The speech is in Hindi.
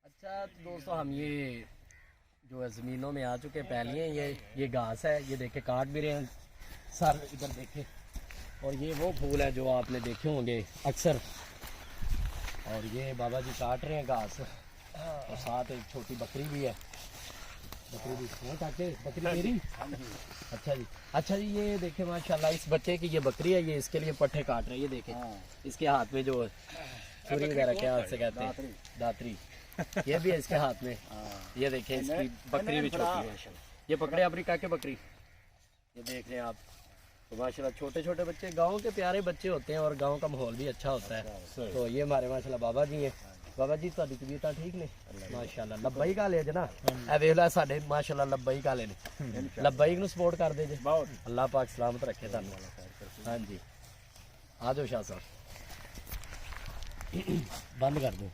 अच्छा तो दोस्तों हम ये जो है ज़मीनों में आ चुके हैं पहले ये घास है, ये देखे काट भी रहे हैं सर इधर देखे। और ये वो फूल है जो आपने देखे होंगे अक्सर, और ये बाबा जी काट रहे हैं घास। और साथ एक छोटी बकरी भी है, बकरी भी है काटे, बकरी मेरी। अच्छा जी ये देखे माशाल्लाह इस बच्चे की ये बकरी है, ये इसके लिए पट्टे काट रहे हैं। ये देखे इसके हाथ में जो छुरी वगैरह क्या हाथ से कहते हैं, दातरी, ये भी है इसके हाथ में। ये देखें इसकी बकरी भी छोटी है माशाल्लाह। ये पकड़े अफ्रीका के बकरी, ये देख रहे हैं आप। तो माशाल्लाह छोटे छोटे बच्चे गांव के प्यारे बच्चे होते हैं और गांव का माहौल भी अच्छा होता है। तो ये हमारे माशाल्लाह बाबा जी हैं। बाबा जी ਤੁਹਾਡੀ ਤਬੀਅਤ ठीक ने माशाल्लाह लब्बई का ले जना ए वेख ला साडे माशाल्लाह लब्बई का ले ने लब्बई ਨੂੰ ਸਪੋਰਟ ਕਰਦੇ ਜੇ ਬਹੁਤ ਅੱਲਾਹ ਪਾਕ ਸਲਾਮਤ ਰੱਖੇ ਤੁਹਾਨੂੰ। हाँ जी आ जाओ शाह साहब बंद कर दो।